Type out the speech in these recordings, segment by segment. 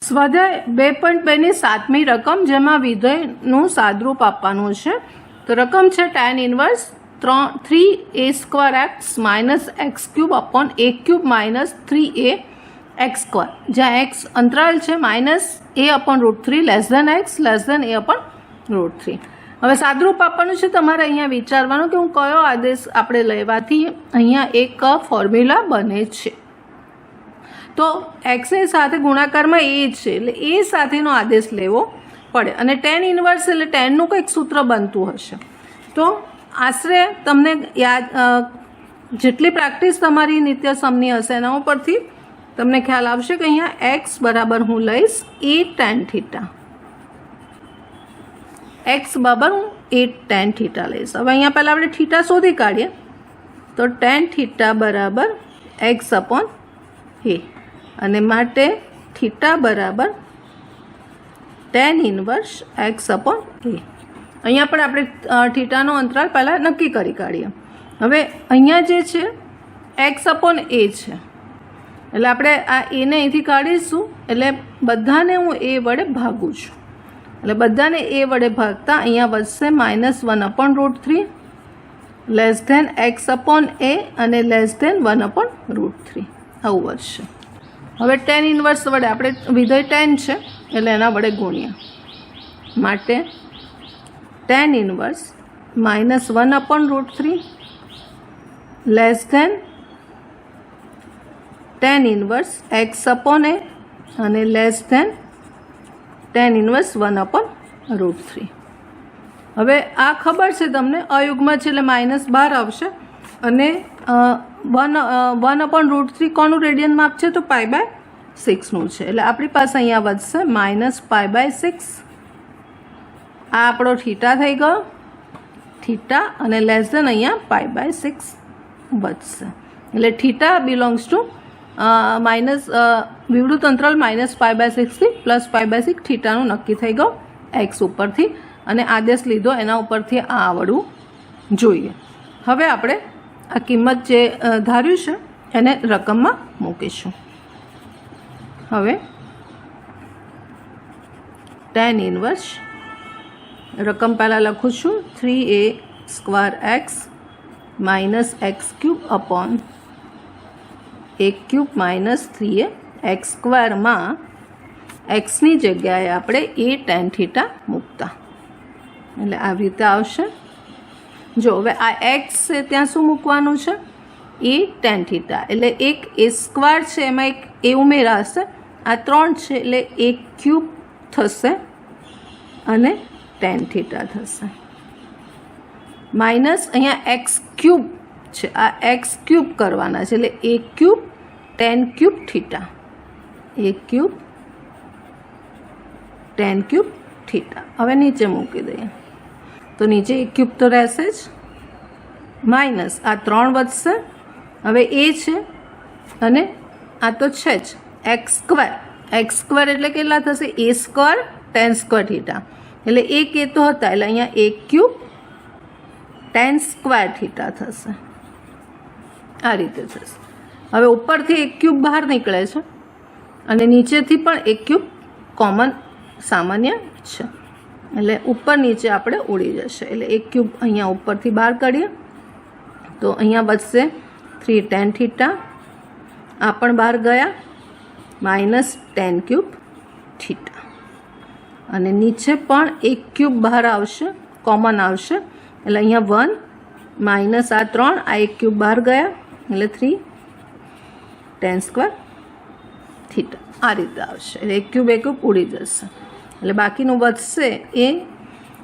સ્વાધ્યાય 2.2 7મી રકમ, જેમાં વિધેયનું સાદરૂપ આપવાનું છે. તો રકમ છે tan inverse 3a² minus x cube upon a cube minus 3ax², જ્યાં x અંતરાલ છે -a/√3 x a/√3. હવે સાદરૂપ આપવાનું છે. તમારે અહીંયા વિચારવાનું કે હું કયો આદેશ આપણે લેવાથી અહીંયા એક ફોર્મ્યુલા બને છે. તો એક્સ એ સાથે ગુણાકારમાં એ છે, એટલે એ સાથેનો આદેશ લેવો પડે. અને tan ઇન્વર્સ એટલે ટેનનું કંઈક સૂત્ર બનતું હશે. તો આશરે તમને યાદ, જેટલી પ્રેક્ટિસ તમારી નિત્ય સમની હશે એના ઉપરથી તમને ખ્યાલ આવશે કે અહીંયા એક્સ બરાબર હું લઈશ a tan θ. એક્સ બરાબર હું a tan θ લઈશ. હવે અહીંયા પહેલાં આપણે થીટા શોધી કાઢીએ. તો tan θ બરાબર x/a, અને માટે થીટા બરાબર tan ઇન્વર્સ x/a. અહીંયા પણ આપણે થીટાનો અંતરાલ પહેલાં નક્કી કરી કાઢીએ. હવે અહીંયા જે છે x/a છે, એટલે આપણે આ એને અહીંથી કાઢીશું. એટલે બધાને હું a વડે ભાગું છું, એટલે બધાને a વડે ભાગતા અહીંયા વધશે -1/√3 x/a અને <1/√3 આવું વધશે. હવે tan ઇન્વર્સ વડે આપણે વિધેય tan છે એટલે એના વડે ગુણ્યા, માટે tan inverse -1/√3 tan inverse x/a અને tan ઇન્વર્સ 1/√3. હવે આ ખબર છે તમને, અયુગ્મ છે એટલે -12 આવશે. અને 1/√3 કોનું રેડિયન માપ છે? તો π/6નું છે. એટલે આપણી પાસે અહીંયા વધશે -π/6. આ આપણો થીટા થઈ ગયો, થીટા, અને અહીંયા π/6 વધશે. એટલે થીટા બિલોંગ્સ ટુ વિવૃત અંતરાલ -π/6 થી +π/6. થીટાનું નક્કી થઈ ગયું એક્સ ઉપરથી, અને આદેશ લીધો એના ઉપરથી આ આવડવું જોઈએ. હવે આપણે આ કિંમત જે ધાર્યું છે એને રકમમાં મૂકીશું. હવે tan ઇન્વર્સ રકમ પહેલાં લખું છું 3a² minus x³ upon a³ minus 3ax², માં એક્સની જગ્યાએ આપણે a tan θ મૂકતા, એટલે આવી રીતે આવશે. જો હવે આ એક્સ છે ત્યાં શું મૂકવાનું છે? a tan θ. એટલે એક a² છે એમાં એક a ઉમેરાશે. આ 3 છે એટલે a³ થશે અને tan θ થશે. માઇનસ અહીંયા x³ છે, આ x³ કરવાના છે, એટલે a³ tan³ θ, a³ tan³ θ. હવે નીચે મૂકી દઈએ તો નીચે a³ તો રહેશે જ, માઇનસ આ 3 વધશે. હવે a છે અને આ તો છે જ x² એટલે કેટલા થશે? a² tan² θ. એટલે એક એ તો હતા, એટલે અહીંયા a³ tan² θ થશે. આ રીતે થશે. હવે ઉપરથી a³ બહાર નીકળે છે અને નીચેથી પણ a³ કોમન સામાન્ય છે, એટલે ઉપર નીચે આપણે ઉડી જશે. એટલે a³ અહીંયા ઉપરથી બહાર કાઢીએ તો અહીંયા વધશે 3 tan θ. આ પણ બહાર ગયા, માઇનસ tan³ θ. અને નીચે પણ a³ બહાર આવશે, કોમન આવશે, એટલે અહીંયા 1 માઇનસ આ 3, આ a³ બહાર ગયા, એટલે 3 tan² θ. આ રીતે આવશે. એટલે a³ ઉડી જશે, એટલે બાકીનું વધશે એ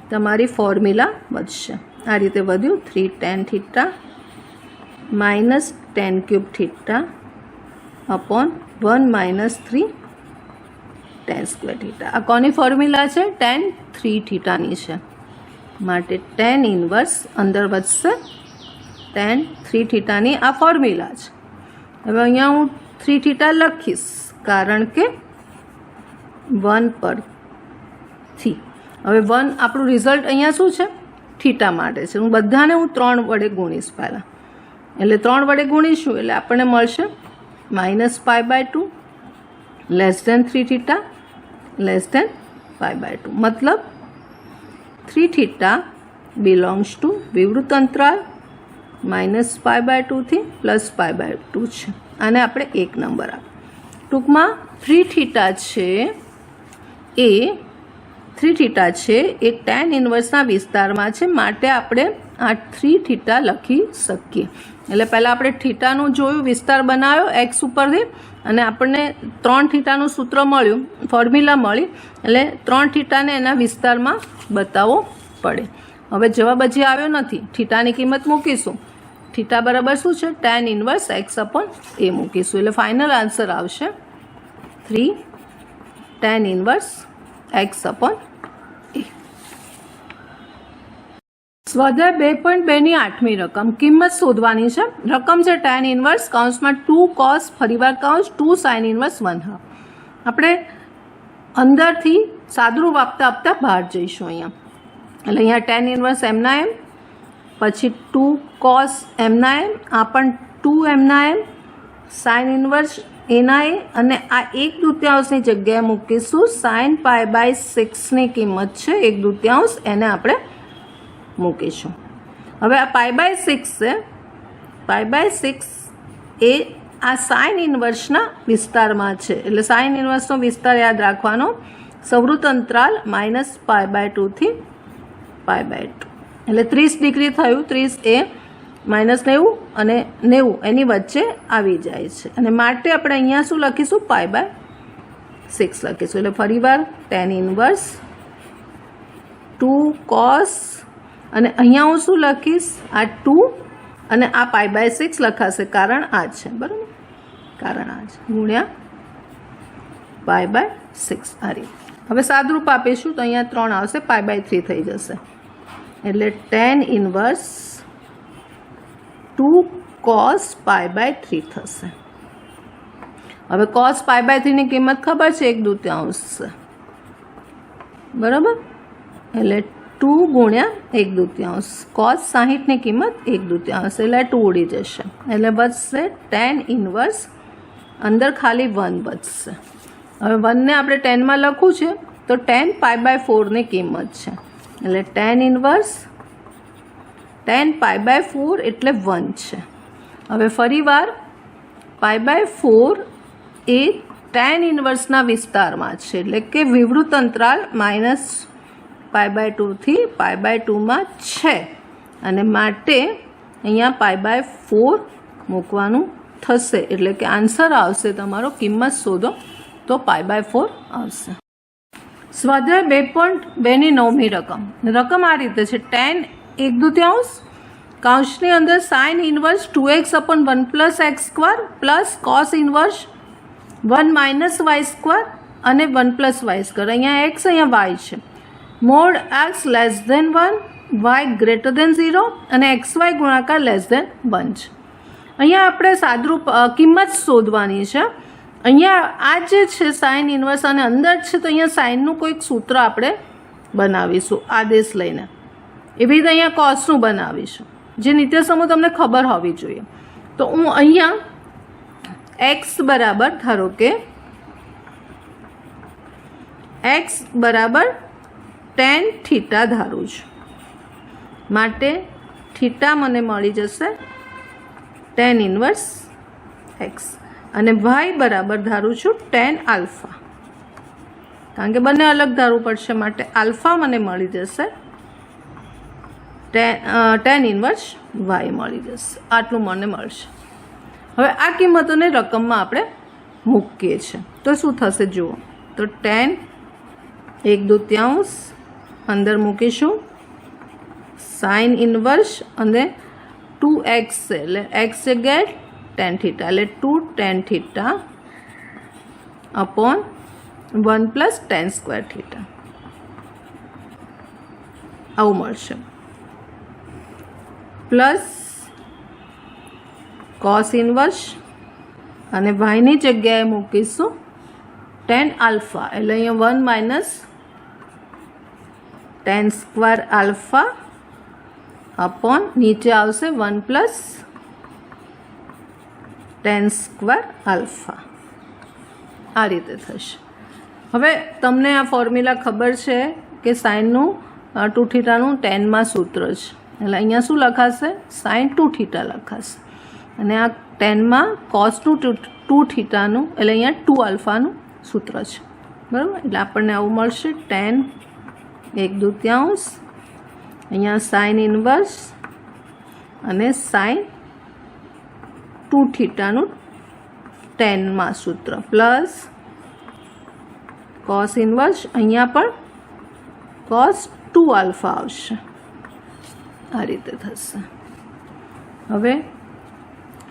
તમારી ફોર્મ્યુલા વધશે. આ રીતે વધ્યું 3 tan θ minus tan³ θ upon 1 minus 3 tan² θ. આ કોની ફોર્મ્યુલા છે? tan 3θની છે, માટે tan ઇન્વર્સ અંદર વધશે tan 3θની આ ફોર્મ્યુલા છે. હવે અહીંયા હું 3θ લખીશ કારણ કે 1 પરથી. હવે 1 આપણું રિઝલ્ટ અહીંયા શું છે? થીટા માટે છે. હું બધાને 3 વડે ગુણીશ પહેલાં, એટલે 3 વડે ગુણીશું એટલે આપણને મળશે -π/2 <3θ લેસ ધેન π/2. મતલબ 3 થીટા બિલોંગ્સ ટુ વિવૃત અંતરાલ -π/2 થી +π/2 છે. આને આપણે 1 નંબર આપ્યો. ટૂંકમાં 3 થીટા છે એ tan ઇન્વર્સના વિસ્તારમાં છે, માટે આપણે આ 3 થીટા લખી શકીએ. એટલે પહેલાં આપણે થીટાનું જોયું, વિસ્તાર બનાવ્યો એક્સ ઉપરથી, અને આપણને 3 થીટાનું સૂત્ર મળ્યું, ફોર્મ્યુલા મળી, એટલે 3 થીટાને એના વિસ્તારમાં બતાવવો પડે. હવે જવાબ હજી આવ્યો નથી, થીટાની કિંમત મૂકીશું. થીટા બરાબર શું છે? tan ઇન્વર્સ x/a મૂકીશું, એટલે ફાઇનલ આન્સર આવશે 3 tan ઇન્વર્સ x/a. સ્વાધ્યાય 2.2ની 8મી રકમ. કિંમત શોધવાની છે. રકમ છે tan ઇન્વર્સ કૌંસમાં 2 cos ફરીવાર કૌંસ 2 sin ઇન્વર્સ 1/2. આપણે અંદરથી સાદુરૂપ આપતા બહાર જઈશું અહીંયા. એટલે અહીંયા tan ઇન્વર્સ એમના એમ, પછી 2 cos એમના એમ, આ પણ 2 એમના એમ, sin ઇન્વર્સ એના એ, અને આ 1/2ની જગ્યાએ મૂકીશું sin π/6ની કિંમત છે 1/2, એને આપણે મૂકીશું. હવે આ π/6 છે, π/6 એ આ સાઇન ઇન્વર્સના વિસ્તારમાં છે, એટલે સાઇન ઇન્વર્સનો વિસ્તાર યાદ રાખવાનો, સંવૃત અંતરાલ -π/2 થી π/2, એટલે 30 ડિગ્રી થયું. 30 એ -90 અને 90 એની વચ્ચે આવી જાય છે, અને માટે આપણે અહીંયા શું લખીશું? π/6 લખીશું. એટલે ફરીવાર tan ઇન્વર્સ 2 cos, અને અહીંયા હું શું લખીશ? આ 2 અને આ π/6 લખાશે, કારણ આ છે, બરાબર, કારણ આ છે, ગુણ્યા π/6 આ રીતે. હવે સાદરૂપ આપીશું તો અહીંયા 3 આવશે, π/3 થઈ જશે, એટલે tan ઇન્વર્સ 2 cos π/3 થશે. હવે cos π/3ની કિંમત ખબર છે 1/2 છે, બરાબર, એટલે 2 ગુણ્યા 1/2, cos 60ની કિંમત 1/2, એટલે 2 ઉડી જશે, એટલે બચશે tan ઇન્વર્સ, અંદર ખાલી 1 બચશે. હવે 1ને આપણે 10માં લખવું છે તો tan π/4ની કિંમત છે, એટલે tan ઇન્વર્સ tan π/4 એટલે 1 છે. હવે ફરીવાર π/4 એ tan ઇન્વર્સના વિસ્તારમાં છે, એટલે કે વિવૃત અંતરાલ -π/2 થી π/2માં છે, અને માટે અહીંયા π/4 મૂકવાનું થશે, એટલે કે આન્સર આવશે તમારો, કિંમત શોધો તો π/4 આવશે. સ્વાધ્યાય 2.2ની 9મી રકમ. રકમ આ રીતે છે. tan 1/2 કૌંસની અંદર sin inverse 2x/1 + x² plus cos inverse 1 - y² અને 1 + y². અહીંયા x, અહીંયા y છે. Mod x less than 1, y greater than 0 અને xy ગુણાકાર લેસ ધેન 1 છે. અહીંયા આપણે સાદરૂપ કિંમત શોધવાની છે. અહીંયા આ જે છે સાઇન ઇન્વર્સ અને અંદર છે, તો અહીંયા સાઇનનું કોઈક સૂત્ર આપણે બનાવીશું આદેશ લઈને, એવી રીતે અહીંયા કોસનું બનાવીશું, જે નિત્ય સમૂહ તમને ખબર હોવી જોઈએ. તો હું અહીંયા x બરાબર, ધારો કે x બરાબર tan થીટા ધારું છું, માટે થીટા મને મળી જશે tan ઇન્વર્સ x, અને y બરાબર ધારું છું tan આલ્ફા, કારણ કે બંને અલગ ધારવું પડશે, માટે આલ્ફા મને મળી જશે tan ઇન્વર્સ y મળી જશે, આટલું મને મળશે. હવે આ કિંમતોને રકમમાં આપણે મૂકીએ છીએ તો શું થશે જુઓ. તો tan 1/2 અંદર મૂકીશું, સાઇન ઇન્વર્સ અને 2x છે, એટલે x જગ્યાએ tan થીટા, એટલે 2 tan theta upon 1 + tan² theta, આવું મળશે, પ્લસ cos ઇન્વર્સ, અને yની જગ્યાએ મૂકીશું tan આલ્ફા, એટલે અહીંયા 1 - tan² આલ્ફા અપોન નીચે આવશે 1 + tan² આલ્ફા, આ રીતે થશે. હવે તમને આ ફોર્મ્યુલા ખબર છે કે સાઇનનું 2 થીટાનું ટેનમાં સૂત્ર છે, એટલે અહીંયા શું લખાશે? સાઇન 2 થીટા લખાશે, અને આ ટેનમાં કોસનું 2 થીટાનું એટલે અહીંયા 2 આલ્ફાનું સૂત્ર છે, બરાબર. એટલે આપણને આવું મળશે tan 1/2, અહીંયા સાઇન ઇન્વર્સ અને સાઇન 2 થીટાનું ટેનમાં સૂત્ર પ્લસ કોસ ઇન્વર્સ, અહીંયા પણ કોસ 2 આલ્ફા આવશે. આ રીતે થશે. હવે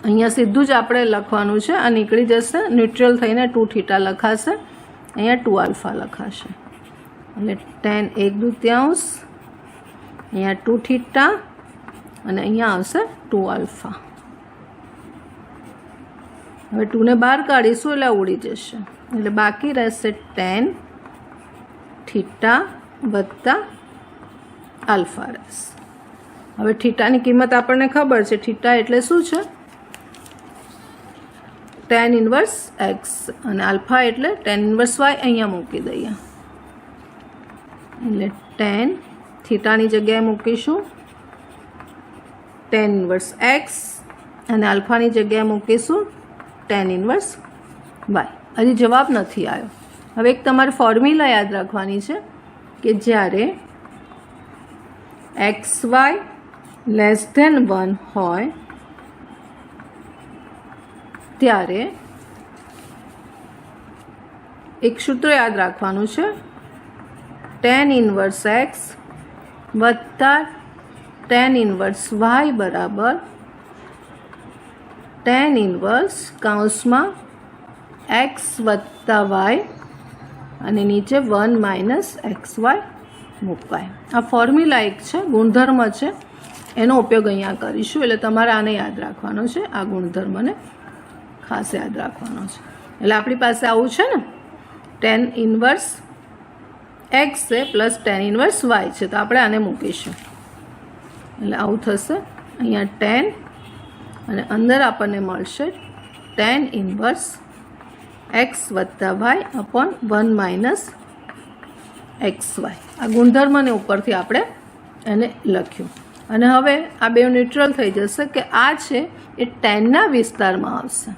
અહીંયા સીધું જ આપણે લખવાનું છે, આ નીકળી જશે, ન્યુટ્રલ થઈને 2 થીટા લખાશે, અહીંયા 2 આલ્ફા લખાશે, એટલે tan 1/2, અહીંયા 2 થીટા અને અહીંયા આવશે 2 આલ્ફા. હવે 2 ને બહાર કાઢીશું એટલે ઉડી જશે, એટલે બાકી રહેશે tan થીટા વત્તા આલ્ફા રહેશે. હવે થીટાની કિંમત આપણને ખબર છે, થીટા એટલે શું છે? tan ઇન્વર્સ x, અને આલ્ફા એટલે tan ઇન્વર્સ y. અહીંયા મૂકી દઈએ, એટલે tan થીટાની જગ્યાએ મૂકીશું tan ઇન્વર્સ x, અને આલ્ફાની જગ્યાએ મૂકીશું tan ઇન્વર્સ y. હજી જવાબ નથી આવ્યો. હવે એક તમારે ફોર્મ્યુલા યાદ રાખવાની છે કે જ્યારે xy <1 હોય ત્યારે એક સૂત્ર યાદ રાખવાનું છે, tan ઇન્વર્સ x વત્તા tan ઇન્વર્સ y બરાબર tan ઇન્વર્સ કૌંસમાં x વત્તા y અને નીચે 1 - xy મૂકવાય. આ ફોર્મ્યુલા એક છે, ગુણધર્મ છે, એનો ઉપયોગ અહીંયા કરીશું. એટલે તમારે આને યાદ રાખવાનો છે, આ ગુણધર્મને ખાસ યાદ રાખવાનો છે. એટલે આપણી પાસે આવું છે ને, tan ઇન્વર્સ x છે પ્લસ tan ઇન્વર્સ y છે, તો આપણે આને મૂકીશું, એટલે આવું થશે. અહીંયા tan અને અંદર આપણને મળશે tan ઇન્વર્સ x વત્તા y અપોન 1 - xy. આ ગુણધર્મને ઉપરથી આપણે એને લખ્યું. અને હવે આ બે ન્યુટ્રલ થઈ જશે કે આ છે એ ટેનના વિસ્તારમાં આવશે,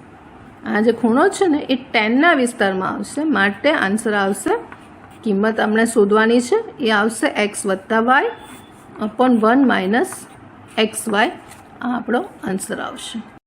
આ જે ખૂણો છે ને એ ટેનના વિસ્તારમાં આવશે, માટે આન્સર આવશે, કિંમત આપણે શોધવાની છે, એ આવશે x વત્તા y અપોન 1 - xy. આ આપણો આન્સર આવશે.